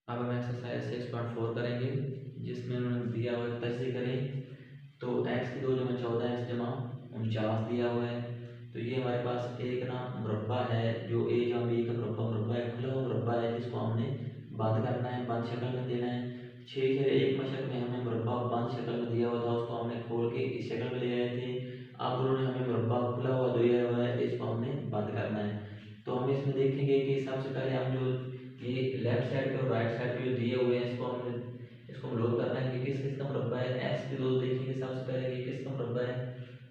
अब हम एक्सरसाइज 6.4 करेंगे, जिसमें उन्होंने दिया हुआ है तजज़ी करें। तो एक्स की दो जमा 14 एक्स जमा 49 दिया हुआ है। तो ये हमारे पास एक ना मुरब्बा है, जो ए जमा बी का मुरब्बा है, खुला हुआ मुरब्बा है, जिसको हमने बंद करना है, बंद शक्ल में देना है। 6 मशक में हमें मुरब्बा बंद शक्ल में दिया हुआ था, उसको हमने खोल के इस शक्ल में ले आए थे। अब उन्होंने हमें मुरब्बा खुला हुआ दिया हुआ है, इसको हमने बंद करना है। तो हम इसमें देखेंगे कि सबसे पहले हम जो ये लेफ्ट साइड पे और राइट साइड पे जो दिए हुए हैं, इसको हम लोड करना है कि किस किस का मुरब्बा है। एक्स की दो देखेंगे सबसे पहले कि किस का मुरब्बा है।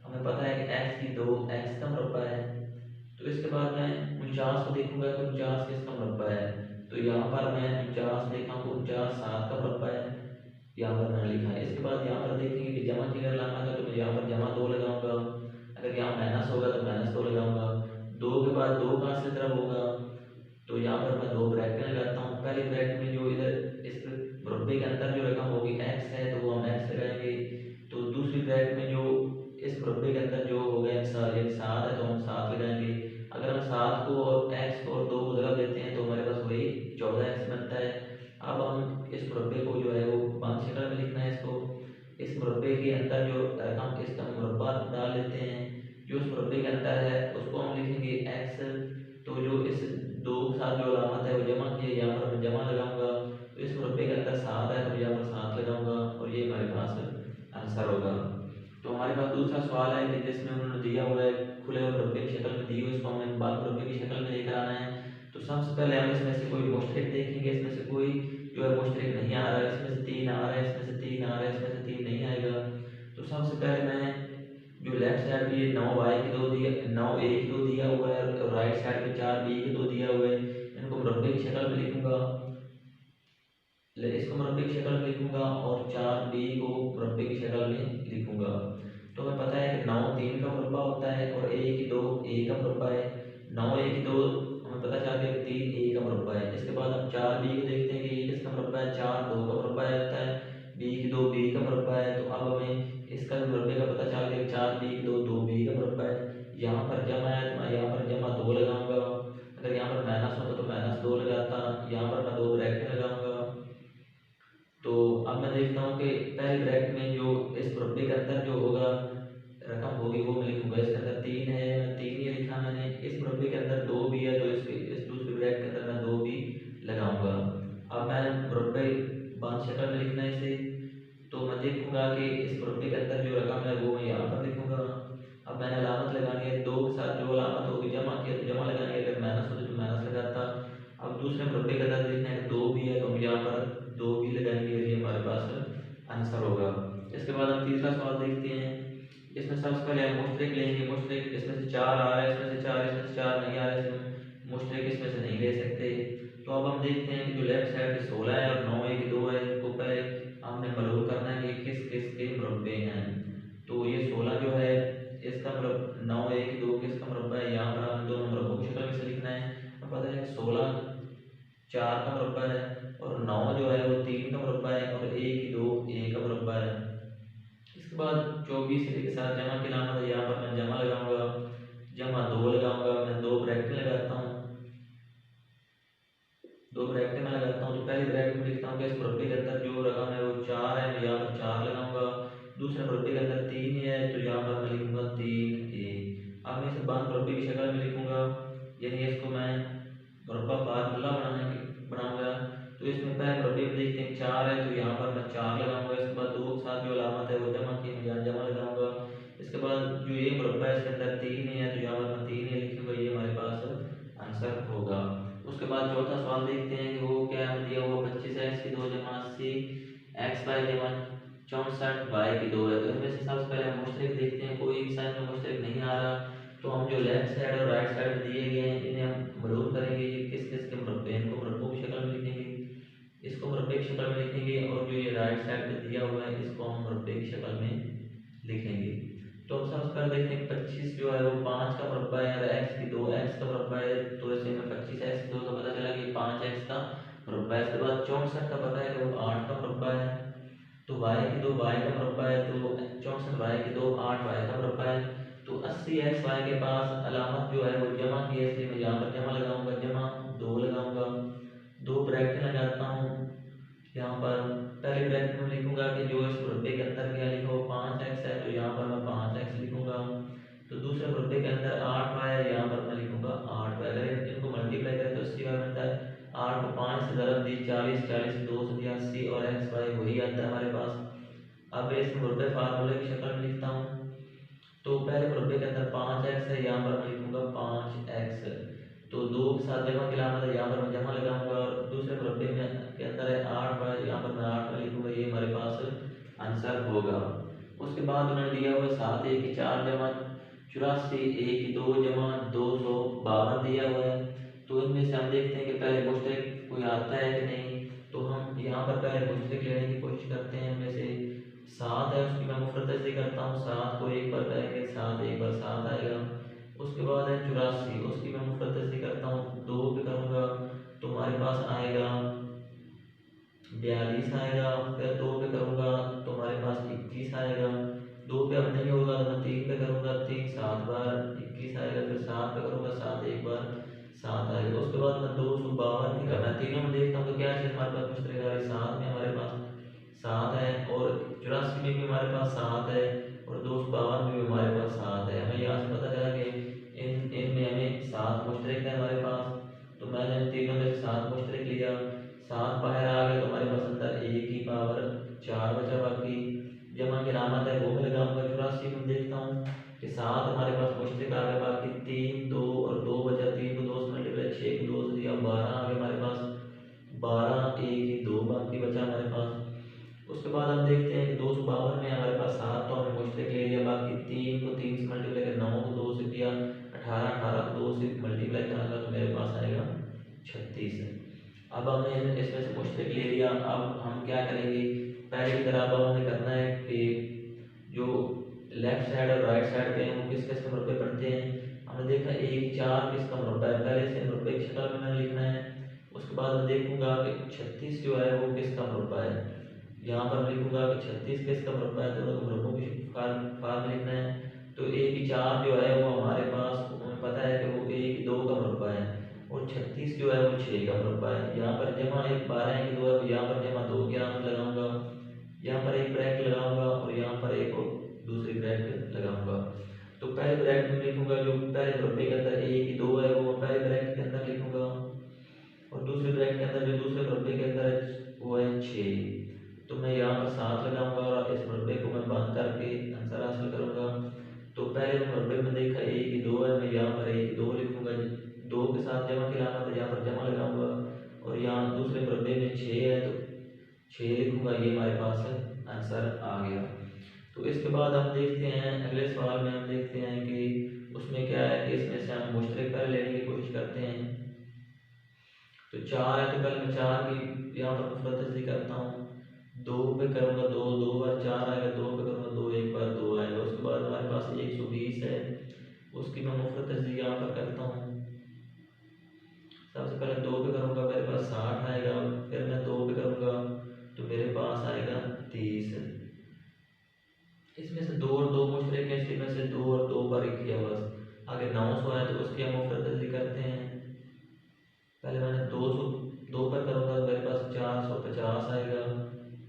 हमें पता है कि एक्स की दो एक्स का मुरब्बा है। तो इसके बाद मैं 49 को देखूंगा कि 49 किसका मुरब्बा है। तो यहाँ पर मैं 49 देखा तो 49 7 का मुरब्बा है, यहाँ पर मैंने लिखा है। इसके बाद यहाँ पर देखेंगे कि जमा की अगर लाना है तो मैं यहाँ पर जमा 2 लगाऊंगा। अगर यहाँ माइनस होगा तो -2 लगाऊंगा। 2 के बाद 2 कहाँ से तरफ होगा, तो यहाँ पर मैं 2 ब्रैकेट लगाता हूँ। पहले ब्रैकेट में जो इधर इस मुरब्बे के अंदर जो रकम होगी एक्स है, तो वो हम एक्स लगाएंगे। तो दूसरी ब्रैकेट में जो इस मुरब्बे के अंदर जो होगा यानी 7 है, तो हम 7 लगाएंगे। अगर हम 7 को और एक्स को और 2 को जगह देते हैं तो हमारे पास वही 14 एक्स बनता है। अब हम इस मुरब्बे को जो है वो बंद शक्ल में लिखना है। इसको इस मुरब्बे के अंदर जो रकम इसका मुरब्बा डाल लेते हैं, जो उस मुरब्बे के अंदर है उसको हम लिखेंगे एक्स। तो जो इस 2 के साथ जो अलामत है वो जमा की है, यहाँ पर मैं जमा लगाऊंगा। तो इस मुरब्बे के अंदर 7 है, तो यहाँ पर 7 लगाऊंगा और ये हमारे पास आंसर होगा। तो हमारे पास दूसरा सवाल है कि जिसमें उन्होंने दिया हुआ है खुले हुए मुरब्बे की शक्ल में दी हुई, इसको हमें बंद मुरब्बे की शक्ल में लेकर आना है। तो सबसे पहले हम इसमें से कोई मुश्तरिक देखेंगे। इसमें से कोई जो है मुश्तरिक नहीं आ रहा है, इसमें से 3 आ रहा है, इसमें से 3 आ रहा है, इसमें से 3 नहीं आएगा। तो सबसे पहले मैं जो लेफ्ट साइड पे 9 वाई की दो दिया 9 ए की दो दिया हुआ है और राइट साइड पे 4 बी की दो दिया हुआ है, इनको मुरब्बे की शक्ल में लिखूंगा। इसको मुरब्बे की शक्ल में लिखूंगा और 4 बी को मुरब्बे की शक्ल में लिखूंगा। तो हमें पता है कि 9 3 का मुरब्बा होता है और ए की दो ए का मुरब्बा है। 9 ए की दो हमें पता चल गया कि 3 ए का मुरब्बा है। इसके बाद हम 4 बी को देखते हैं कि ये किसका मुरब्बा है। 4 2 का मुरब्बा होता है, बी की दो बी का मुरब्बा है। तो अब हमें इसका भी मुरब्बे का पता चल गया, 4 बी की दो 2 बी का मुरब्बा है। यहाँ पर जमा है तो मैं यहाँ पर जमा 2 लगाऊंगा। अगर यहाँ पर माइनस होता तो -2 लगाता। यहाँ पर मैं 2 ब्रैकेट लगाऊंगा। तो अब मैं देखता हूँ कि पहले ब्रैकेट में जो इस मुरब्बे के अंदर जो होगा रकम होगी वो मैं लिखूंगा। इसके अंदर 3 है, मैं 3 ही लिखा मैंने। इस मुरब्बे के अंदर 2 भी है, तो इस दूसरे ब्रैकेट के अंदर मैं 2 भी लगाऊंगा। अब मैं मुरब्बे बंद शक्ल में लिखना है इसे। तो मैं देखूंगा कि इस मुरब्बे के अंदर जो रकम है वो मैं यहाँ पर लिखूंगा। अब मैंने अलामत लगानी है, 2 के साथ जो अलामत होगी जमा किया तो जमा लगानी है, अगर माइनस होती तो माइनस लगाता। अब दूसरे मुरब्बे के अंदर देखना है 2 भी है, तो हम यहाँ पर 2 भी लगाएंगे और ये हमारे पास आंसर होगा। इसके बाद हम तीसरा सवाल देखते हैं। इसमें सबसे पहले हम मुश्तरिक लेंगे। मुश्तरिक इसमें से 4 आ रहा है, इसमें से 4, इसमें से 4 नहीं आ रहा है, इसमें मुश्तरिक इसमें से नहीं ले सकते। तो अब हम देखते हैं कि जो लेफ्ट साइड पे 16 है और 9 एक 2 है, इसको पहले हमने मालूम करना है कि किस किस के मुरब्बे हैं। तो ये 16 जो है इसका मतलब 9 एक 2 किसका मुरब्बा है, यहाँ पर हम दोनों मुरब्बों की शक्ल में से लिखना है। हमें पता है कि 16 4 का मुरब्बा है और 9 जो है वो 3 का मुरब्बा है और एक 2 1 का मुरब्बा है। इसके बाद 24 के साथ जमा की लाना है, यहाँ पर मैं जमा लगाऊंगा, जमा 2 लगाऊंगा। मैं 2 ब्रैकेट लगाता हूँ, 2 ब्रैकेट में लगाता हूँ। तो पहले ब्रैकेट में लिखता हूँ कि इस मुरब्बे के अंदर जो रकम है वो 4 है, मैं यहाँ पर 4 लगाऊंगा। दूसरे मुरब्बे के अंदर 3 है, तो यहाँ पर मैं लिखूंगा 3 ए। अब मैं इसे बंद मुरब्बे की शक्ल में लिखूंगा, यानी इसको मैं मुरब्बा फार्मूला बनाऊंगा। तो इसमें पहले मुरब्बे में देखते हैं 4 है, तो यहाँ पर मैं 4 लगाऊंगा। इसके बाद 2 के साथ जो अलामत है वो जमा की, मैं यहाँ जमा लगाऊंगा। इसके बाद जो ये मुरब्बा है इसके अंदर 3 है, तो यहाँ पर मैं 3 ही लिखूंगा, ये हमारे पास आंसर होगा। उसके बाद चौथा सवाल देखते हैं कि वो क्या है दिया हुआ। 25 एक्स की दो जमा 80 एक्स वाई जमा 64 वाई की दो है। तो इनमें से सबसे पहले हम मुश्तरिक देखते हैं, कोई भी साइन में मुश्तरिक नहीं आ रहा। तो हम जो लेफ्ट साइड और राइट साइड में दिए गए हैं इन्हें हम मालूम करेंगे कि किस किस के मुरब्बे हैं। इनको मुरब्बों की शक्ल में लिखेंगे, इसको मुरब्बे की शक्ल में लिखेंगे और जो ये राइट साइड पे दिया हुआ है इसको हम मुरब्बे की शक्ल में लिखेंगे। तो हम सबसे पहले देखते हैं 25 जो है वो 5 का मुरब्बा है और एक्स की 2 एक्स का मुरब्बा है। तो ऐसे में 25 एक्स की 2 का पता चला कि 5 एक्स का मुरब्बा है। इसके बाद 64 का पता है कि वो 8 का मुरब्बा है। तो वाई की 2 वाई का मुरब्बा है, तो 64 वाई की 2 8 वाई का मुरब्बा है। तो 80 एक्स वाई के पास अलामत जो है वो जमा की है, इसलिए मैं यहाँ पर जमा लगाऊंगा, जमा 2 लगाऊंगा, 2 ब्रैकेट लगाता हूँ। मैंने दी 40, 40 2 से दिया 80 और एक्स वाई वही आता है हमारे पास। अब इसमें मुरब्बे फार्मूले की शक्ल में लिखता हूँ। तो पहले मुरब्बे के अंदर 5x है, यहाँ पर मैं लिखूँगा 5x। तो 2 के साथ जमा की अलामत है, यहाँ पर मैं जमा लगाऊंगा। और दूसरे मुरब्बे में के अंदर है 8 पर, यहाँ पर मैं 8 में लिखूँगा। ये हमारे पास आंसर होगा। उसके बाद उन्होंने दिया हुआ 7 1 की 4 जमा 84 1 की 2 जमा 252 दिया हुआ है। तो इनमें से हम देखते हैं कि पहले मुश्तरक कोई आता है कि नहीं। तो हम यहाँ पर पहले मुश्तरक लेने की कोशिश करते हैं। इनमें से 7 है, उसकी मैं मुफरत से करता हूँ। 7 को एक बार करेंगे 7 एक बार 7 आएगा। उसके बाद है 84, उसकी मैं मुफरत से करता हूँ, 2 पे करूँगा तो हमारे पास आएगा 42 आएगा। फिर 2 पे करूँगा तो हमारे पास 21 आएगा। 2 पे अब नहीं होगा तो मैं 3 पे करूँगा, 3 7 बार 21 आएगा। फिर 7 पे करूँगा 7 एक बार 7 आएगा। उसके बाद मैं 252 की करना, तीनों में देखता हूँ तो क्या चीज़ हमारे पास मुश्तरक है। 7 में हमारे पास 7 है और 84 में भी हमारे पास 7 है और 252 में भी हमारे पास 7 है। हमें यहाँ से पता चला कि इनमें हमें 7 मुश्तरक है हमारे पास। तो मैंने तीनों में से 7 मुश्तरक लिया, 7 बाहर आ गए तो हमारे पास अंदर 1 की पावर 4 बचा। बाकी जमा की अलामत है वो मैं लगाऊंगा। 84 में देखता हूँ कि 7 हमारे पास मुश्तरक आ गया, बाकी 3 2 और 2 बचा। 3 को 2 से मल्टीप्लाई 6 को 2 से दिया 12 आ गया हमारे पास। 12 1 की 2 बाकी बचा हमारे पास। उसके बाद हम देखते हैं कि 252 में हमारे पास 7 तो हमने मुश्तरक ले लिया, बाकी 3 को 3 से मल्टीप्लाई कर 9 को 2 से किया 18, 18 को 2 से मल्टीप्लाई करूँगा तो मेरे पास आएगा 36। अब हमने इसमें से मुश्तरक ले लिया। अब हम क्या करेंगे, पहले की तरह अब हमें करना है कि जो लेफ्ट साइड और राइट साइड पे हैं वो किस किस के मुरब्बे पड़ते हैं। हमने देखा 1 4 किसका मुरब्बा है, पहले से मुरब्बे की शक्ल में मैंने लिखना है। उसके बाद मैं देखूंगा कि 36 जो है वो किसका मुरब्बा है। यहाँ पर मैं लिखूंगा कि 36 किसका मुरब्बा है, दोनों के मुरब्बों की फार्म लिखना है। तो 1 4 जो है वो हमारे पास हमें पता है कि वो 1 2 का मुरब्बा है और 36 जो है वो 6 का मुरब्बा है। यहाँ पर जमा 1 12 है कि 2 है, यहाँ पर जमा 2 की अलामत लगाऊंगा, यहाँ पर एक ब्रैकेट लगाऊंगा और यहाँ पर एक दूसरी ब्रैकेट लगाऊंगा। तो पहले ब्रैकेट में लिखूंगा जो पहले मुरब्बे के अंदर 1 2 है वो पहले ब्रैकेट के अंदर लिखूंगा और दूसरे ब्रैकेट के अंदर जो दूसरे मुरब्बे के अंदर है वो है 6। तो मैं यहाँ पर 7 लगाऊंगा और इस मुरब्बे को मैं बंद करके आंसर हासिल करूंगा। तो पहले मुरब्बे में देखा 1 2 है, मैं यहाँ पर 1 2 लिखूंगा, 2 के साथ जमा की अलामत है, यहाँ पर जमा लगाऊंगा और यहाँ दूसरे मुरब्बे में 6 है तो 6 लिखूंगा। ये हमारे पास आंसर आ गया। तो इसके बाद हम देखते हैं अगले सवाल में, हम देखते हैं कि उसमें क्या है कि इसमें से हम मुश्तरक पहले लेने की कोशिश करते हैं। तो 4 है तो पहले मैं 4 की यहाँ पर मुफरत करता हूँ, 2 पे करूँगा 2 2 बार 4 आएगा, 2 पे करूँगा 2 एक बार 2 आएगा। उसके बाद हमारे पास 120 है, उसकी मैं मुफरत यहाँ पर करता हूँ। सबसे पहले 2 पे करूँगा मेरे पास 60 आएगा, फिर मैं 2 पे करूँगा तो मेरे पास आएगा 30। इसमें से 2 और 2 मुश्तरक है, इसमें से 2 और 2 बार किया बस। आगे 900 है तो उसकी हम मुफरत करते हैं। पहले मैंने 2 पर करूँगा तो मेरे पास 450 आएगा,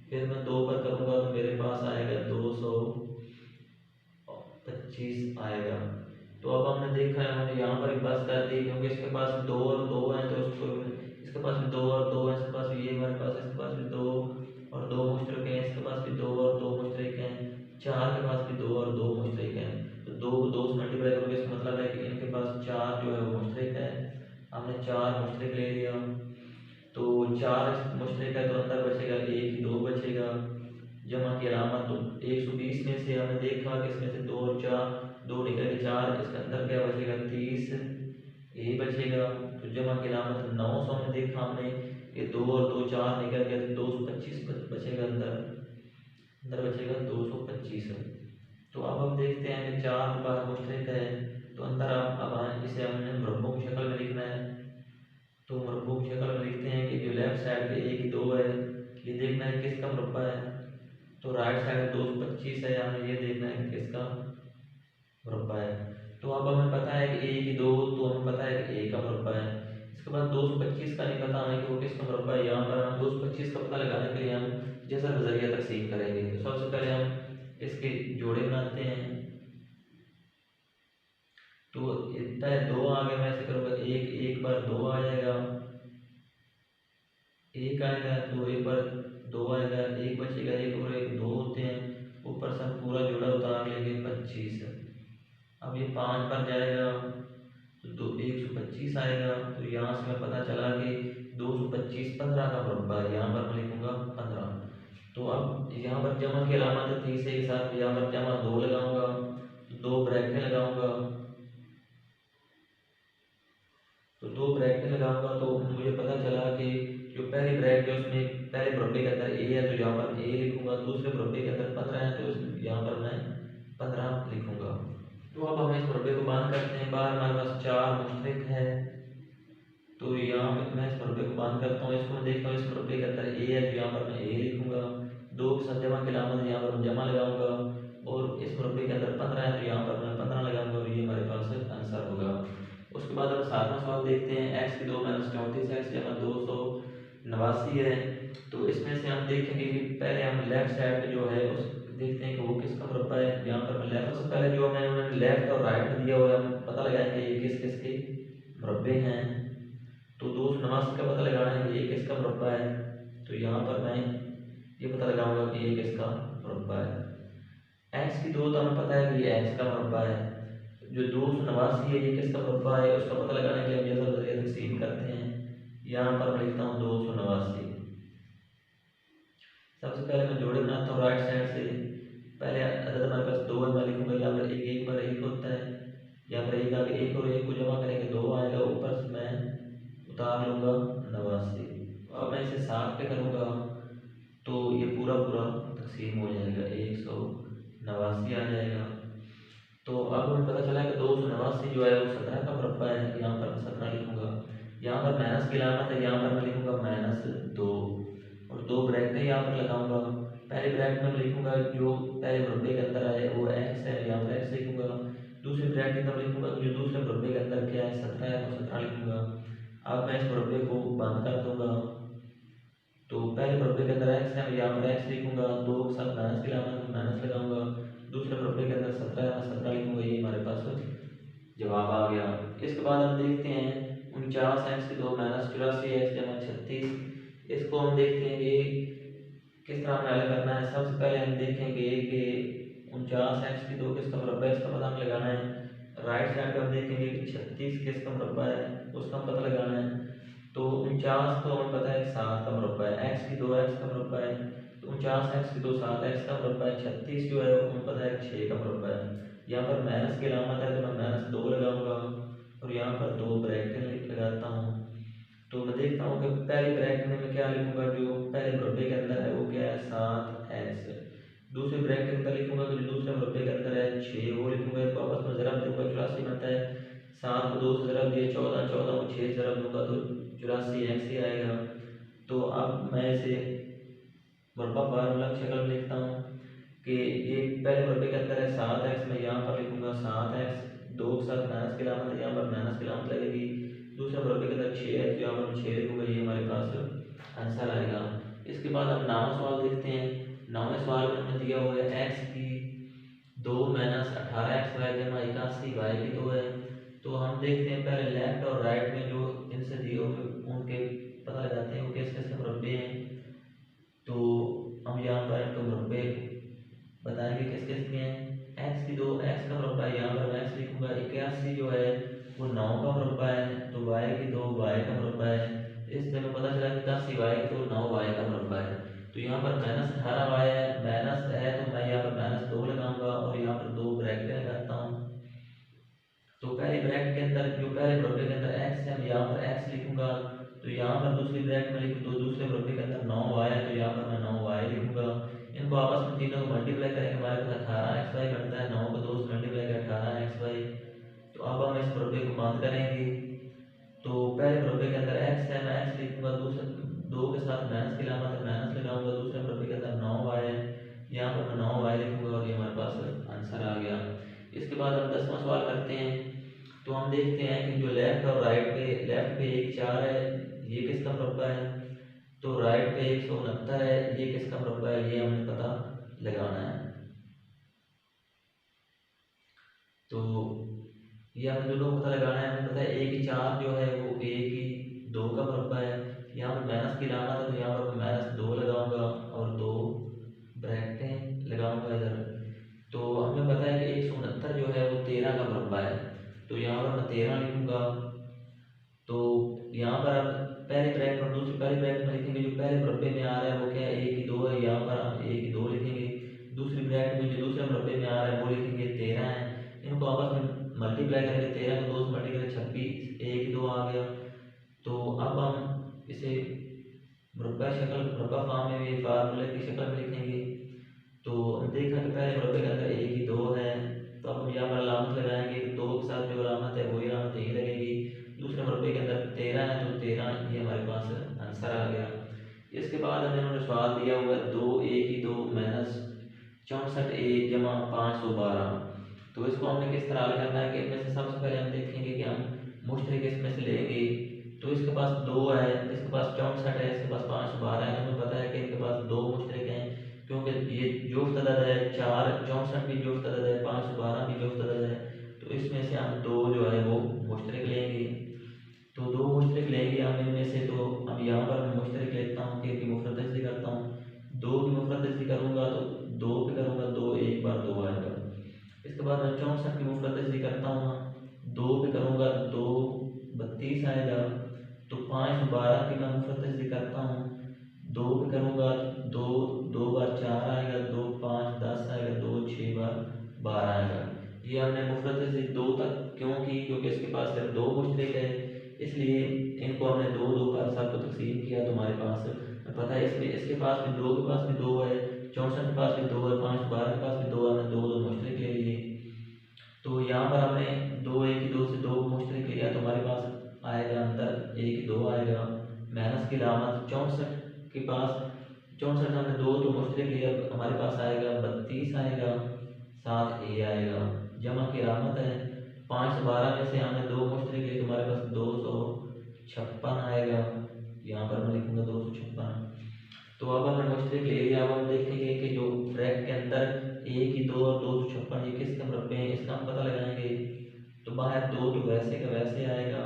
फिर मैं 2 पर करूँगा तो मेरे पास आएगा 225 आएगा। तो अब हमने देखा है, हमने यहाँ पर एक बस कर दी क्योंकि इसके पास 2 और 2 है तो उसको इसके पास भी 2 और 2 है, इसके पास भी ये हमारे पास इसके पास भी 2 और 2 मुश्तरक हैं, इसके पास भी 2 और 2 मुश्तरक हैं, 4 के पास भी 2 और 2 मुश्तरक हैं। तो 2 को 2 से मल्टीप्लाई करोगे इसका मतलब है कि इनके पास 4 जो है वो मुश्तरक है। हमने 4 मुश्तरक ले लिया तो 4 मुश्तरक है तो अंदर बचेगा 1 2 बचेगा। जमा की अलामत तो 120 में से हमने देखा कि इसमें से 2 और 4 2 निकल के 4, इसके अंदर क्या बचेगा 30 यही बचेगा। तो जमा की अलामत 900 में देखा हमने ये 2 और 2 4 निकल गया तो 225 बचेगा, अंदर बचेगा 225। तो अब हम देखते हैं कि 4 बार मुश्तरक है तो अंदर अब इसे हमने मुरब्बों की शक्ल में लिखना है। तो मुरब्बों की शक्ल में लिखते हैं कि जो लेफ्ट साइड पे 1 2 है ये देखना है किसका मुरब्बा है, तो राइट साइड 225 है, हमें ये देखना है कि किसका मुरब्बा है। तो अब हमें पता है कि 1 2 तो हमें पता है कि 1 का मुरब्बा है। इसके बाद 225 का नहीं पता हमें कि वो किसका मुरब्बा है। यहाँ पर हम 225 का पता लगाने के लिए हम जैसा नजरिया तकसीम करेंगे। तो सबसे पहले हम इसके जोड़े बनाते हैं। तो पहले 2 आ गए, मैं ऐसे करूँगा 1 1 बार 2 आ जाएगा, एक आएगा तो एक बार दो आएगा, एक बचेगा, एक और एक दो होते हैं, ऊपर सब पूरा जोड़ा उतार लेंगे 25। अब ये 5 पर जाएगा तो 125 आएगा। तो यहाँ से मैं पता चला कि 225 15 का मुरब्बा है, यहाँ पर मैं लिखूँगा 15। तो अब यहाँ पर जमा की अलामत है 30 के साथ, यहाँ पर जमा 2 लगाऊंगा, तो 2 ब्रैकेट लगाऊंगा। तो 2 ब्रैकेट लगाऊंगा तो मुझे पता चला कि जो पहली ब्रैकेट है उसमें पहले मुरब्बे के अंदर ए है तो यहाँ पर ए लिखूंगा, दूसरे मुरब्बे के अंदर 15 है तो यहाँ पर मैं 15 लिखूंगा। तो अब हम इस मुरब्बे को बांध करते हैं। बाहर हमारे पास 4 मुश्तरिक है, तो यहाँ पे मैं इस मुरब्बे को बांध करता हूँ। इसको मैं देखता हूँ, इस मुरब्बे के अंदर ए है तो यहाँ पर मैं ए लिखूंगा, 2 के साथ जमा की अलामत यहाँ पर मैं जमा लगाऊंगा, और इस मुरब्बे के अंदर 15 है तो यहाँ पर मैं 15 लगाऊंगा, और ये हमारे पास आंसर होगा। उसके बाद हम 7वां सवाल देखते हैं। एक्स की 2 माइनस 34 एक्स जमा 289 है। तो इसमें से हम देखेंगे कि पहले हम लेफ्ट साइड पे जो है उस देखते हैं कि वो किसका मुरब्बा है। यहाँ पर मैं लेफ्ट से पहले जो मैंने उन्होंने लेफ्ट और राइट में दिया हुआ है, हम पता लगाएंगे ये किस किस के मुरब्बे हैं। तो 289 का पता लगाना है कि ये किसका मुरब्बा है, तो यहाँ पर मैं ये पता लगाऊंगा कि ये किसका मुरब्बा है। एक्स की 2 तो हमें पता है कि ये एक्स का मुरब्बा है। जो 289 है ये किसका मुरब्बा है, उसका पता लगाने के लिए हम जैसा जरिया तकसीम करते हैं। यहाँ पर मैं लिखता हूँ 289। सबसे पहले मैं जोड़े बनाता हूँ राइट साइड से। पहले अदद हमारे पास 2 है, मैं लिखूंगा यहाँ पर एक, एक बार एक होता है, यहाँ पर एक आगे एक और एक को जमा करेंगे 2 आएगा, ऊपर से मैं उतार लूँगा 89। अब मैं इसे 7 पे करूँगा तो ये पूरा पूरा तकसीम हो जाएगा, 189 आ जाएगा। तो अब हमें पता चला कि 289 जो है वो 17 का मुरब्बा है, यहाँ पर मैं 17 लिखूँगा। यहाँ पर माइनस की अलामत है, यहाँ पर मैं लिखूँगा -2, और 2 ब्रैकेट यहाँ पर लगाऊंगा। पहले ब्रैकेट में लिखूँगा जो पहले मुरब्बे के अंदर आए वो एक्स है, यहाँ पर एक्स लिखूँगा। दूसरे ब्रैकेट के अंदर लिखूँगा जो दूसरे मुरब्बे के अंदर क्या है 17 है तो 17 लिखूँगा। अब मैं इस मुरब्बे को बंद कर दूँगा। तो पहले मुरब्बे के अंदर एक्स है, यहाँ पर एक्स लिखूँगा, 2 के साथ माइनस की अलामत माइनस लगाऊंगा। दूसरे मुरब्बे के अंदर 17 है, 17 लिखूँगा, ये हमारे पास जवाब आ गया। इसके बाद हम देखते हैं 49 एक्स की 2 माइनस 84 एक्स जमा 36। इसको हम देखते हैं कि किस तरह हमें हल करना है। सबसे पहले हम देखेंगे कि 49 एक्स की 2 किसका मुरब्बा है, इसका पता हमें लगाना है। राइट साइड पर हम देखेंगे कि 36 किसका मुरब्बा है, उसका हम पता लगाना है। तो 49 तो हमें पता है 7 का मुरब्बा है, एक्स की 2 एक्स का मुरब्बा है, तो 49 एक्स की 2 7 एक्स का मुरब्बा है। 36 जो है वो हमें पता है 6 का मुरब्बा है। यहाँ पर माइनस की अलामत है तो मैं -2 लगाऊंगा, और यहाँ पर 2 ब्रैकेट लगाता हूँ। तो मैं देखता हूँ कि पहले ब्रैकेट में मैं क्या लिखूंगा, जो पहले मुरब्बे के अंदर है वो क्या है 7x। दूसरे ब्रैकेट के अंदर लिखूंगा तो जो दूसरे मुरब्बे के अंदर है 6 वो लिखूंगा। तो आपस में ज़रब दूंगा, 84 बनता है, 7 को 2 से ज़रब दिया 14, 14 को 6 से ज़रब दूंगा तो 84x ही आएगा। तो अब मैं इसे मुरब्बा फार्मूला की शक्ल में लिखता हूँ कि ये पहले मुरब्बे के अंदर है 7x, मैं यहाँ पर लिखूंगा 7x, 2 के साथ माइनस की अलामत है, यहाँ पर माइनस की अलामत लगेगी। दूसरे मुरब्बे के अंदर 6 है तो यहाँ पर मैं 6 लिखूंगा, ये हमारे पास आंसर आएगा। इसके बाद हम 9वां सवाल देखते हैं। 9वें सवाल में हमें दिया हुआ है एक्स की 2 माइनस 18 एक्स वाई जमा 81 वाई की 2 है। तो हम देखते हैं पहले लेफ्ट और राइट में जो इनसे दिए हुए उनके पता लगाते हैं वो किस किस के मुरब्बे हैं। तो हम यहाँ पर इनके मुरब्बे बताएंगे किस किस के हैं। एक्स की 2 एक्स का मुरब्बा है, यहाँ पर मैं एक्स लिखूंगा। 81 जो है वो 9 का मुरब्बा है, तो वाई की 2 वाई का मुरब्बा है। इससे हमें पता चला 81 वाई तो 9 वाई का मुरब्बा है। तो यहाँ पर -18 वाई है, माइनस है तो मैं यहाँ पर -2 लगाऊंगा, और यहाँ पर 2 ब्रैकेट लगाता हूँ। तो पहले ब्रैकेट के अंदर जो पहले मुरब्बे के अंदर एक्स है, मैं यहाँ पर एक्स लिखूंगा। तो यहाँ पर दूसरी ब्रैकेट में लिखूँ तो दूसरे मुरब्बे के अंदर 9 वाई है, तो यहाँ पर मैं 9 वाई लिखूंगा। इनको आपस में तीनों को मल्टीप्लाई करेंगे, हमारे पास 18 एक्स वाई बनता है। 9 को 2 से मल्टीप्लाई करें 18 एक्स वाई। तो अब हम इस मुरब्बे को बंद करेंगे। तो पहले मुरब्बे के अंदर एक्स है, मैं एक्स लिखूंगा, दूसरे 2 के साथ माइनस की अलामत है माइनस लगाऊंगा। दूसरे मुरब्बे के अंदर 9 वाई है, यहाँ पर मैं 9 वाई लिखूंगा, और ये हमारे पास आंसर आ गया। इसके बाद हम 10वां सवाल करते हैं। तो हम देखते हैं कि जो लेफ्ट और राइट पे, लेफ्ट पे 1 4 है, ये किसका मुरब्बा है। तो राइट पे 169 है, ये किसका मुरब्बा है, ये हमें पता लगाना है। तो ये हमें दोनों को पता लगाना है। हमें पता है 1 की 4 जो है वो 1 की 2 का मुरब्बा है, यहाँ पर माइनस की लाना था तो यहाँ पर मैं -2 लगाऊंगा और 2 ब्रैकेटें लगाऊंगा इधर। तो हमें पता है कि 169 जो है वो 13 का मुरब्बा है, तो यहाँ पर मैं 13 लिखूंगा। तो यहाँ पर आप पहले ब्रैकेट और दूसरी पहले ब्रैकेट में लिखेंगे, जो पहले मुरब्बे में आ रहा है वो क्या है, 1 की 2 है, यहाँ पर हम 1 की 2 लिखेंगे। दूसरी ब्रैकेट में जो दूसरे मुरब्बे में आ रहा है वो लिखेंगे 13 है। इनको आपस में मल्टीप्लाई करेंगे, 13 को 2 से मल्टीप्लाई 26, 1 की 2 आ गया। तो अब हम इसे मुरब्बा शक्ल, मुरब्बा फॉर्म में भी फार्मूले की शक्ल में लिखेंगे। तो देखा कि पहले मुरब्बे के अंदर 1 की 2 है, तो अब हम यहाँ पर अलामत लगाएंगे, 2 के साथ जो अलामत है वही अलामत यही लगेगी। दूसरे मुरब्बे के अंदर 13 है, तो 13 ये हमारे पास आंसर आ गया। इसके बाद हमें उन्होंने सवाल दिया हुआ है 2a की 2 माइनस 64a जमा 512। तो इसको हमने किस तरह हल करना है कि इनमें से सबसे पहले हम देखेंगे कि हम मुश्तरिक इसमें से लेंगे। तो इसके पास 2 है, इसके पास 64 है, इसके पास 512 है। हमें पता है कि इनके पास 2 मुश्तरिक हैं, क्योंकि ये जुफ्त अदद है, 4 64 भी जुफ्त अदद है, 512 भी जुफ्त अदद है। तो इसमें से हम 2 जो है वो मुश्तरिक लेंगे। तो 2 मुश्तरिक लेंगे हम इनमें से। तो अब यहाँ पर मैं मुश्तरिक लेता हूँ कि इनकी मुफरदस्ती करता हूँ। 2 की मुफरदस्ती करूँगा तो 2 पे करूँगा, 2 एक बार 2 आएगा। इसके बाद मैं 64 की मुफरदस्ती करता हूँ, 2 पे करूँगा 2 32 आएगा। तो 512 की मैं मुफरदस्ती करता हूँ, 2 पे करूँगा 2 2 बार 4 आएगा, 2 5 10 आएगा, 2 6 बार 12 आएगा। ये हमने मुफरदस्ती 2 तक क्यों की, क्योंकि इसके पास सिर्फ 2 मुश्तरिक है, इसलिए इनको हमने 2 2 पर सबको तकसीम किया। तो हमारे पास पता है इसमें इसके पास भी 2 के पास भी 2 है, 64 के पास भी 2 है, 512 के पास भी 2 है, हमने 2 2 मुश्तरिक ले लिए। तो यहाँ पर हमने 2 1 की 2 से 2 मुश्तरिक लिया, तो हमारे पास आएगा अंदर 1 की 2 आएगा। माइनस की लामत 64 के पास 64 से हमने 2 तो मुश्तरिक लिया, हमारे पास आएगा 32 आएगा, साथ ए आएगा। जमा की लामत है 512 में से हमने 2 मुश्तरिक लिए, तो हमारे पास 256 आएगा। यहाँ पर मैं लिखूँगा 256। तो अब हमने मुश्तरिक ले लिया। अब हम देखेंगे कि जो ब्रैकेट के अंदर 1 की 2 और 256 ये किसके मुरब्बे हैं, इसका हम पता लगाएंगे। तो बाहर 2 तो वैसे का वैसे आएगा,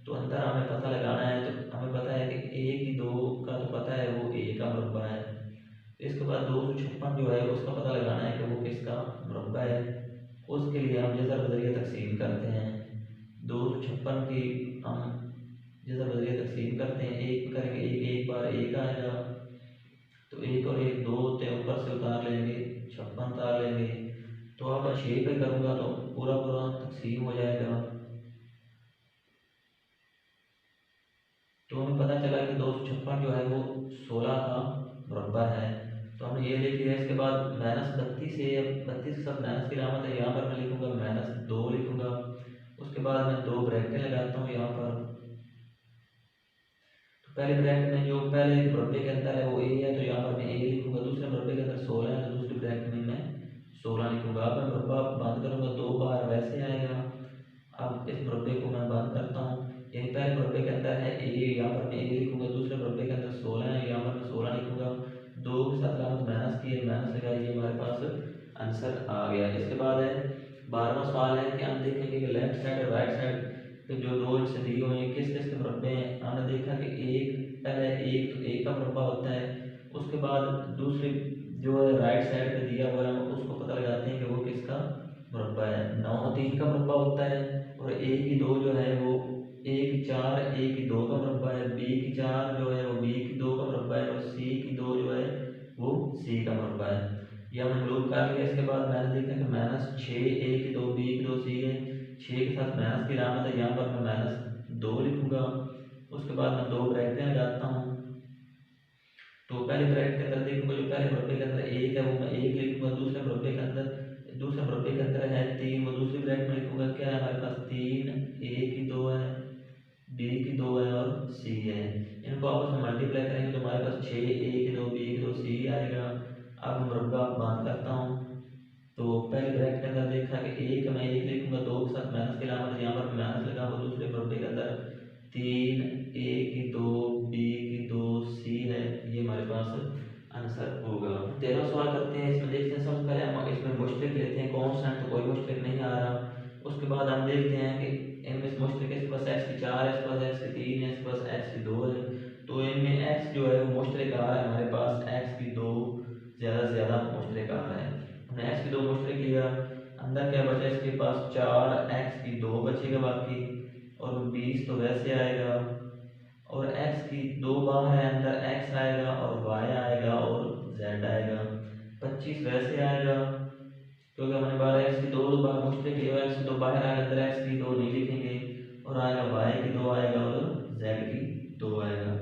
तो अंदर हमें पता लगाना है। तो हमें पता है कि 1 की 2 का तो पता है वो ए का मुरब्बा है। इसके बाद 256 जो है उसका पता लगाना है कि वो किसका मुरब्बा है। उसके लिए हम जज़र बज़रिया तकसीम करते हैं। 256 की हम जज़र बज़रिया तकसीम करते हैं, एक करेंगे, एक बार एक आएगा, तो 1 और 1 2 होते हैं, ऊपर से उतार लेंगे, 56 उतार लेंगे। तो अब मैं 6 पे करूँगा तो पूरा पूरा तकसीम हो जाएगा। तो हमें पता चला कि 256 जो है वो 16 का मुरब्बा है। तो हमने ये लिख लिया। इसके बाद -32 है, 32 के साथ माइनस की लामत है, यहाँ पर मैं लिखूँगा -2 लिखूँगा। उसके बाद मैं 2 ब्रैकेटें लगाता हूँ यहाँ पर। तो पहले ब्रैकेट में जो पहले मुरब्बे के अंदर है वो ए है, तो यहाँ पर मैं ए लिखूँगा। दूसरे मुरब्बे के अंदर 16 है, तो दूसरे ब्रैकेट में मैं 16 लिखूँगा। अब मैं मुरब्बा बंद करूँगा, 2 बार वैसे आएगा। अब इस मुरब्बे को मैं बंद करता हूँ, यानी पहले मुरब्बे के अंदर है ए, यहाँ पर मैं ए लिखूँगा। दूसरे मुरब्बे के अंदर 16 है, यहाँ पर मैं 16 लिखूँगा। 2 के साथ लामत माइनस की है, माइनस लगाइए, हमारे पास आंसर आ गया। इसके बाद है 12वां सवाल है कि हम देखेंगे कि लेफ्ट साइड और राइट साइड पे जो 2 हिस्से दिए हुए हैं किस किस के मुरब्बे हैं। हमने देखा कि एक पहले एक तो एक का मुरब्बा होता है, उसके बाद दूसरी जो है राइट साइड पे दिया हुआ है उसको पता लगाते हैं कि वो किसका मुरब्बा है। 9 3 का मुरब्बा होता है, और 1 की 2 जो है वो 1 4 1 की 2 का मुरब्बा है। बी की 4 जो है वो बी की 2 का मुरब्बा है, और सी की 2 जो है वो सी का मुरब्बा है। यह हमने ग्रुप कर लिया। इसके बाद मैंने देखा कि -6 ए की 2 बी की 2 सी है, 6 के साथ माइनस की लामत है, यहाँ पर मैं -2 लिखूँगा। उसके बाद मैं 2 ब्रैकेटें लगाता हूँ। तो पहले ब्रैकेट के अंदर देखूँगा, जो पहले मुरब्बे के अंदर 1 है वो मैं 1 लिखूँगा। दूसरे मुरब्बे के अंदर है 3, वो दूसरी ब्रैकेट में लिखूँगा। क्या है हमारे पास 3 ए की 2 है, बी की 2 है और सी है। इनको आपस में मल्टीप्लाई करेंगे तो हमारे पास 6 ए की 2 बी की 2 सी आएगा। अब मुरब्बा बंद करता हूँ। तो पहले ब्रैकेट के अंदर देखा कि 1 मैं 1 लिखूँगा, 2 के साथ माइनस की लामत है, यहाँ पर माइनस लगाऊंगा। दूसरे मुरब्बे के अंदर 3 ए की 2 बी की 2 सी है, ये हमारे पास आंसर होगा। 13वां सवाल करते हैं। इसमें देखते हैं, सबसे पहले हम इसमें मुश्तरिक लेते हैं, कौन सा है, तो कोई मुश्तरिक नहीं आ रहा। उसके बाद हम देखते हैं कि इनमें से मुश्तरिक इसके पास x की 4 है, इसके पास x की 3 है, इसके पास x की 2 है। तो इनमें एक्स जो है वो मुश्तरक आ रहा है हमारे पास, एक्स की दो ज़्यादा से ज़्यादा मुश्तरक आ रहा है। हमने एक्स की दो मुश्तरक लिया, अंदर क्या बचा इसके पास 4 एक्स की दो बचेगा बाकी, और 20 तो वैसे आएगा, और x की दो बाहर है, अंदर x आएगा और y आएगा और z आएगा। 25 वैसे आएगा क्योंकि हमने बार x की दो बार मुश्तरक लिया, x की दो बाहर आएगा, अंदर x की दो नहीं लिखेंगे, और आएगा y की दो आएगा और z की दो आएगा।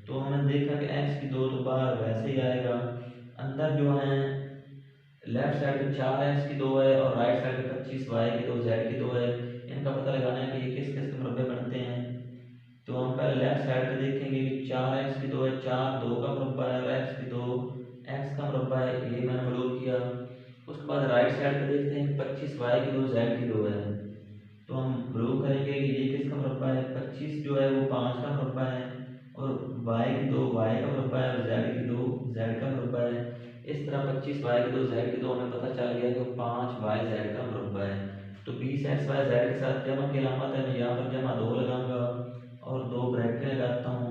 तो हमने देखा कि x की दो तो बाहर वैसे ही आएगा, अंदर जो है लेफ्ट साइड पे 4x की दो है और राइट साइड पे 25y की दो z की दो है। इनका पता लगाना है कि ये किस किस के मुरब्बे बनते हैं। तो हम पहले लेफ्ट साइड पे देखेंगे कि 4x की दो है, 4 दो का मुरब्बा है, और x की दो x का मुरब्बा है, ये मैंने मलूम किया। उसके बाद राइट साइड पे देखते हैं 25y की दो z की दो है, तो हम प्रूव करेंगे कि ये किसका मुरब्बा है। 25 जो है वो 5 का मुरब्बा है, और y की दो y का मुरब्बा है, और z की दो z का मुरब्बा है। इस तरह 25y की दो z की दो हमें पता चल गया कि 5y z का मुरब्बा है। तो 20x y z के साथ जमा की अलामत है, मैं यहाँ पर जमा 2 लगाऊंगा और 2 ब्रैकेट लगाता हूँ।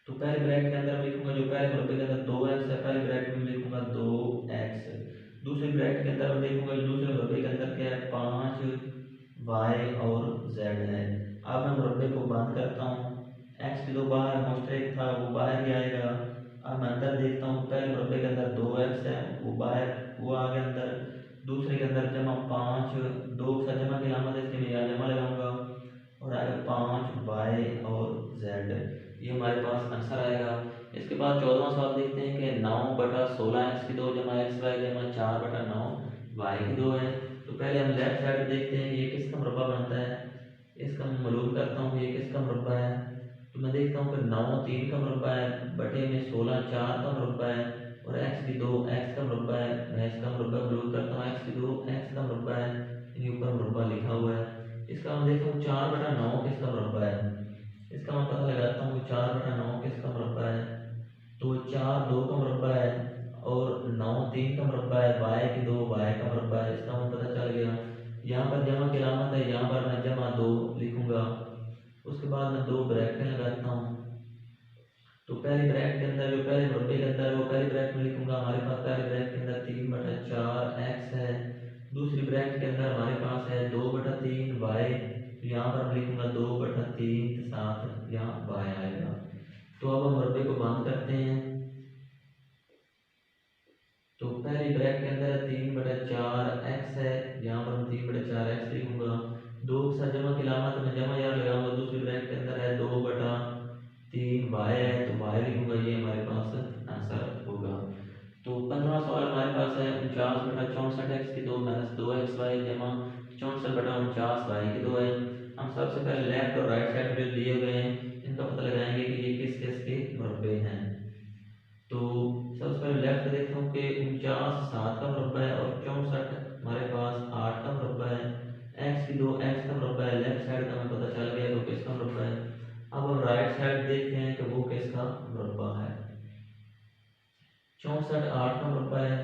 तो पहले ब्रैकेट के अंदर लिखूंगा जो पहले मुरब्बे के अंदर 2x है, पहले ब्रैकेट में लिखूंगा 2x, दूसरे ब्रैकेट के अंदर देखूंगा दूसरे मुरब्बे के अंदर क्या है 5y और z है। अब मैं मुरब्बे को बंद करता हूँ, x की दो बाहर मुश्तरक था वो बाहर ही आएगा। अब मैं अंदर देखता हूँ, पहले मुरब्बे के अंदर 2x है वो बाहर वो आ गया अंदर, दूसरे के अंदर जमा 5, 2 के साथ जमा की अलामत है इसलिए मैं यहाँ जमा लगाऊंगा, और आएगा 5y और z, ये हमारे पास आंसर आएगा। इसके बाद 14वां सवाल देखते हैं कि 9/16 एक्स की दो जमा एक्स वाई जमा 4/9 वाई की दो है। तो पहले हम लेफ्ट साइड देखते हैं ये किसका मुरब्बा बनता है, इसका मैं मालूम करता हूँ ये किसका मुरब्बा है। तो मैं देखता हूँ कि 9 3 का मुरब्बा है, बटे में 16 4 का मुरब्बा है, और एक्स की दो एक्स का मुरब्बा है। मैं इसका मुरब्बा मालूम करता हूँ, एक्स की दो एक्स का मुरब्बा है, इनके ऊपर मुरब्बा लिखा हुआ है। इसका मैं देखता हूँ 4/9 किसका मुरब्बा है, इसका मैं पता लगाता हूँ 4/9 किसका मुरब्बा है। तो 4 2 का मुरब्बा है, और 9 3 का मुरब्बा है, y की दो y का मुरब्बा है, इसका मुझे पता चल गया। यहाँ पर जमा की अलामत है, यहाँ पर मैं जमा 2 लिखूंगा, उसके बाद मैं 2 ब्रैकेट लगाता हूँ। तो पहले ब्रैकेट के अंदर जो पहले मुरब्बे के अंदर वो पहले ब्रैकेट में लिखूंगा, हमारे पास पहले ब्रैकेट के अंदर 3/4 x है, दूसरी ब्रैकेट के अंदर हमारे पास है 2/3 y, यहाँ पर मैं लिखूंगा 2/3 के साथ यहाँ y आएगा। तो अब हम मुरब्बे को बंद करते हैं। तो पहली ब्रैकेट के अंदर 3/4 x है, यहाँ पर मैं 3/4 x लिखूंगा, 2 के साथ जमा की अलामत में जमा यहाँ लगाऊंगा, दूसरी ब्रैकेट के अंदर है 2/3 y है, तो y लिखूंगा, ये हमारे पास आंसर होगा। तो 15वां सवाल हमारे पास है 49/64 x की दो माइनस 2xy जमा 64/49y की दो है। हम सबसे पहले लेफ्ट और राइट साइड पे दिए हुए हैं इनका पता लगाएंगे कि ये किस किस के मुरब्बे हैं। तो सबसे पहले लेफ्ट देखता हूँ कि 49 7 का मुरब्बा है, और 64 हमारे पास 8 का मुरब्बा है। एक्स की दो एक्स का मुरब्बा है, लेफ्ट साइड का हमें पता चल गया तो किसका मुरब्बा है। अब हम राइट साइड देखते हैं कि वो किसका मुरब्बा है। 64 8 का मुरब्बा है,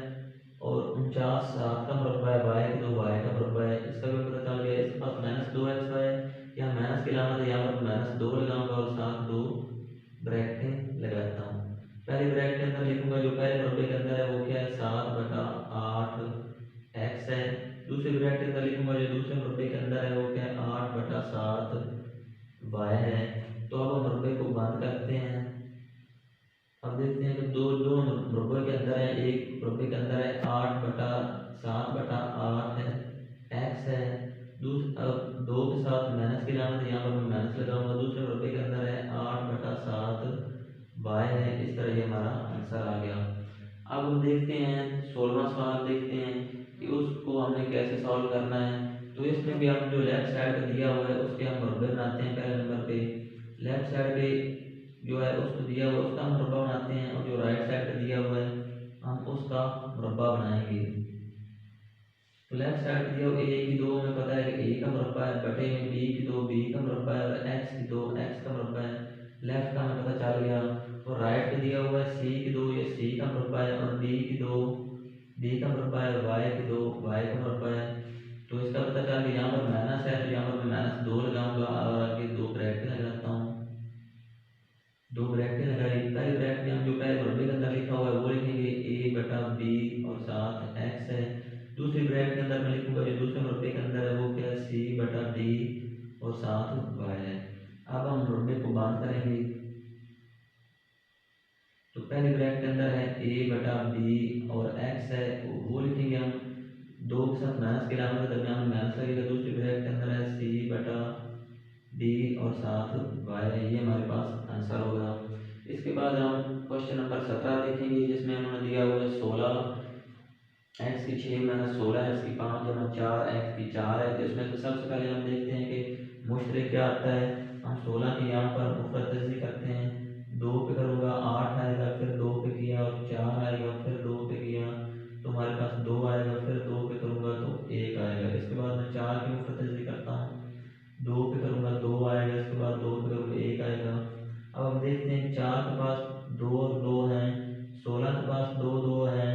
और 49 7 का मुरब्बा है, y की दो y का मुरब्बा है, इसका भी पता चल गया। इसके पास -2x है, यहाँ माइनस की अलामत है, यहाँ पर -2 लगाऊंगा और साथ 2 ब्रैकेट लगाता हूँ। पहली ब्रैकेट के अंदर लिखूंगा जो पहले मुरब्बे के अंदर है वो क्या है 7/8 x है, दूसरे ब्रैकेट के अंदर लिखूंगा जो दूसरे मुरब्बे के अंदर है वो क्या है 8/7 y है। तो अब हम मुरब्बे को बंद करते हैं। अब देखते हैं कि दो मुरब्बे के अंदर है, एक मुरब्बे के अंदर है 8/7/8 है x है, अब 2 के साथ माइनस की अलामत है, यहाँ पर मैं माइनस लगाऊंगा, दूसरे मुरब्बे के अंदर है 8/7 y है। इस तरह ये हमारा आंसर आ गया। अब हम देखते हैं 16वां सवाल देखते हैं कि उसको हमने कैसे सॉल्व करना है। तो इसमें भी हम जो लेफ्ट साइड पे दिया हुआ है उसके हम मुरब्बे बनाते हैं। पहले नंबर पे लेफ्ट साइड पे जो है उसको दिया हुआ उसका हम मुरब्बा बनाते हैं, और जो राइट साइड पे दिया हुआ है हम उसका मुरब्बा बनाएंगे। तो लेफ्ट साइड पे दिया हुआ ए की दो में पता है कि ए का मुरब्बा है, बटे में बी की दो बी का मुरब्बा है, और एक्स की दो एक्स का मुरब्बा है, लेफ्ट का हमें पता चल गया। और राइट पे दिया हुआ है सी की दो ये सी का मुरब्बा है, और डी की दो डी का मुरब्बा है, और वाई की दो वाई का मुरब्बा है। तो इसका पता चल गया। यहाँ पर माइनस है तो यहाँ पर मैं -2 लगाऊंगा और आगे 2 ब्रैकेट लगाता हूँ। दो ब्रैकेट लगाई। पहले ब्रैकेट में हम जो पहले मुरब्बे के अंदर लिखा हुआ है वो लिखेंगे ए बटा बी और साथ एक्स है। दूसरी ब्रैकेट के अंदर मैं लिखूंगा जो दूसरे मुरब्बे के अंदर है वो क्या है, सी बटा डी और साथ वाई है। अब हम मुरब्बे को बंद करेंगे। तो पहले ब्रैकेट के अंदर है ए बटा बी और एक्स है वो लिखेंगे हम, दो के साथ माइनस के अलावा के दरमियान में माइनस लगेगा। दूसरी ब्रैकेट के अंदर है सी बटा डी और साथ वाई है। ये हमारे पास आंसर होगा। इसके बाद हम क्वेश्चन नंबर 17 देखेंगे जिसमें उन्होंने दिया हुआ है 16 एक्स की 6 माइनस 16 एक्स की 5 जमा 4 एक्स की 4 है। तो इसमें से सबसे पहले हम देखते हैं कि मुश्तरक क्या आता है। हम 16 की यहाँ पर मुफरदसी करते हैं, 2 पे करूँगा 8 आएगा, फिर 2 पे किया और 4 आएगा, फिर 2 पे किया तो हमारे पास 2 आएगा, फिर 2 पे करूँगा तो 1 आएगा। इसके बाद मैं 4 की मुफरदसी करता हूँ, 2 पे करूँगा 2 आएगा, इसके बाद 2 पे करूँगा 1 आएगा। अब हम देखते हैं 4 के पास 2 और 2 हैं, 16 के पास 2 2 हैं।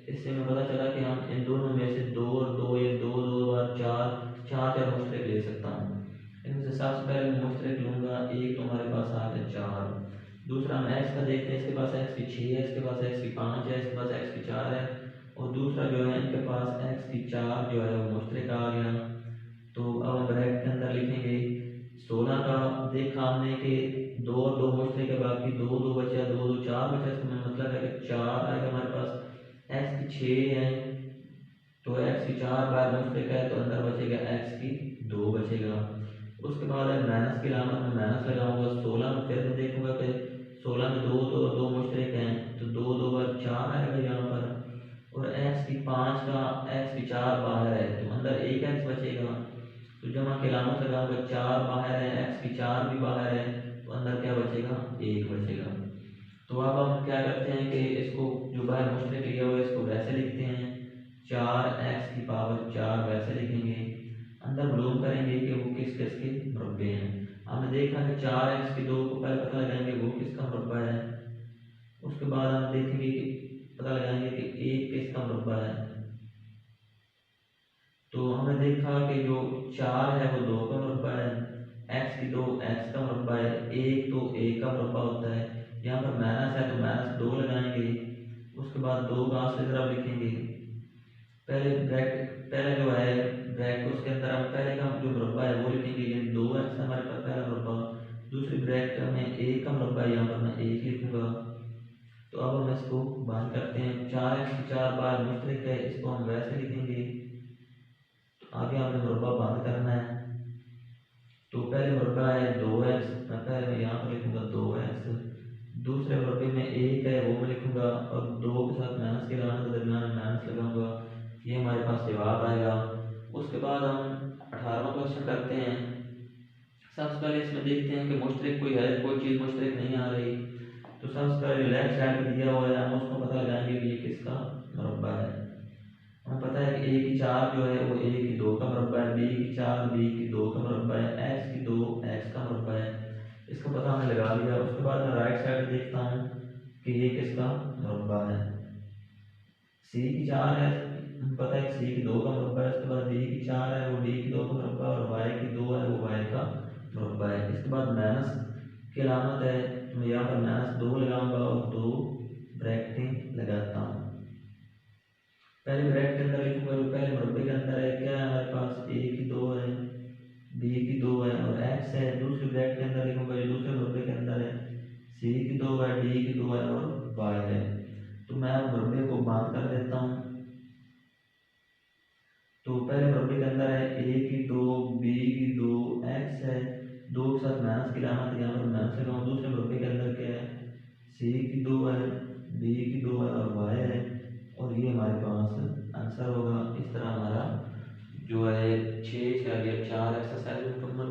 इससे हमें पता चला कि हम इन दोनों में से 2 और 2 ये 2 2 बार 4 मुश्तरक ले सकता हूँ। इनमें से सबसे पहले मैं मुश्तरक लूँगा, एक तो हमारे पास आ गया 4। दूसरा हम एक्स का देखते हैं, इसके पास एक्स की 6 है, इसके पास एक्स की 5 है, इसके पास एक्स की 4 है और दूसरा जो है इनके पास एक्स की 4 जो है वो मुश्तरक आ गया। तो अब हम ब्रैकेट के अंदर लिखेंगे 16 का देखा हमने कि 2 और 2 मुश्तरक है, बाकी 2 2 बचा, 2 2 4 बचा। इसका मतलब है कि 4 आएगा हमारे पास। एक्स की 6 है तो एक्स की 4 बार मुश्तरक है तो अंदर बचेगा एक्स की 2 बचेगा। उसके बाद है माइनस की अलामत में माइनस लगाऊंगा 16 में, फिर मैं देखूंगा कि 16 में 2 तो 2 मुश्तरक हैं तो 2 2 बार 4 आएगा यहाँ पर। और एक्स की 5 का एक्स की 4 बाहर है तो अंदर एक एक्स बचेगा। तो जमा की अलामत लगाऊंगा, 4 बाहर है, एक्स की 4 भी बाहर है तो अंदर क्या बचेगा, 1 बचेगा। तो अब हम क्या करते हैं कि इसको जो बाहर मुश्तरक लिया हुआ है इसको वैसे लिखते हैं, 4 एक्स की पावर 4 वैसे लिखेंगे। अंदर मालूम करेंगे कि वो किस किस के मुरब्बे हैं। हमने देखा कि 4 एक्स की 2 को पहले पता लगाएंगे वो किसका मुरब्बा है। उसके बाद हम देखेंगे कि पता लगाएंगे कि 1 किसका मुरब्बा है। तो हमने देखा कि जो 4 है वो 2 का मुरब्बा है, एक्स की 2 एक्स का मुरब्बा है, 1 तो 1 का मुरब्बा होता है। यहाँ पर माइनस है तो माइनस 2 लगाएंगे। उसके बाद 2 का असली तरफ लिखेंगे। पहले ब्रैकेट पहले जो है ब्रैकेट उसके अंदर हम पहले का जो मुरब्बा है वो लिखेंगे, ये 2 एक्स हमारे पास पहला मुरब्बा। दूसरी ब्रैकेट में 1 का मुरब्बा है, यहाँ पर मैं 1 लिखूंगा। तो अब हम इसको बंद करते हैं, 4 एक्स की 4 बार मुश्तरक है इसको हम वैसे लिखेंगे। तो आगे हमें मुरब्बा बंद करना है। तो पहले मुरब्बा है 2 एक्स, मैं पहले यहाँ पर लिखूंगा 2 एक्स। दूसरे मुरब्बे में 1 है वो मैं लिखूंगा और 2 के साथ माइनस के लाने के दरमियान माइनस लगाऊंगा। ये हमारे पास जवाब आएगा। उसके बाद हम 18वां क्वेश्चन करते हैं। सबसे पहले इसमें देखते हैं कि मुश्तरक कोई है, कोई चीज़ मुश्तरक नहीं आ रही। तो सबसे पहले जो लेफ्ट साइड में दिया हुआ है हम उसको पता लगाएंगे कि ये किसका मुरब्बा है। हमें पता है कि ए की 4 जो है वो ए की 2 का मुरब्बा है, बी की 4 बी की 2 का मुरब्बा है, एक्स की 2 एक्स का मुरब्बा है। इसका पता हमने लगा लिया। उसके बाद मैं राइट साइड देखता हूँ कि ये किसका मुरब्बा है। सी की 4 है, पता है सी की 2 का मुरब्बा है। इसके बाद डी की 4 है वो डी की 2 का मुरब्बा और वाई की 2 है वो वाई का मुरब्बा है। इसके बाद माइनस की अलामत है तो मैं यहाँ पर -2 लगाऊंगा और 2 ब्रैकेटें लगाता हूँ। पहले ब्रैकेट के अंदर लिखूंगा जो पहले मुरब्बे के अंदर है क्या है हमारे पास, ए की 2 है, बी की 2 है और एक्स है। दूसरे ब्रैकेट के अंदर लिखूंगा जो दूसरे मुरब्बे के अंदर है, सी की 2 है, डी की 2 है और वाई है। तो मैं मुरब्बे को बंद कर देता हूँ। तो पहले मुरब्बे के अंदर है ए की 2 बी की 2 एक्स है, 2 के साथ माइनस की अलामत यहाँ पर माइनस लगाऊँ। दूसरे मुरब्बे के अंदर क्या है, सी की 2 है, बी की 2 है और वाई है और ये हमारे पास आंसर होगा। इस तरह हमारा जो है 6 से आगे 4 एक्सरसाइज मुकम्मल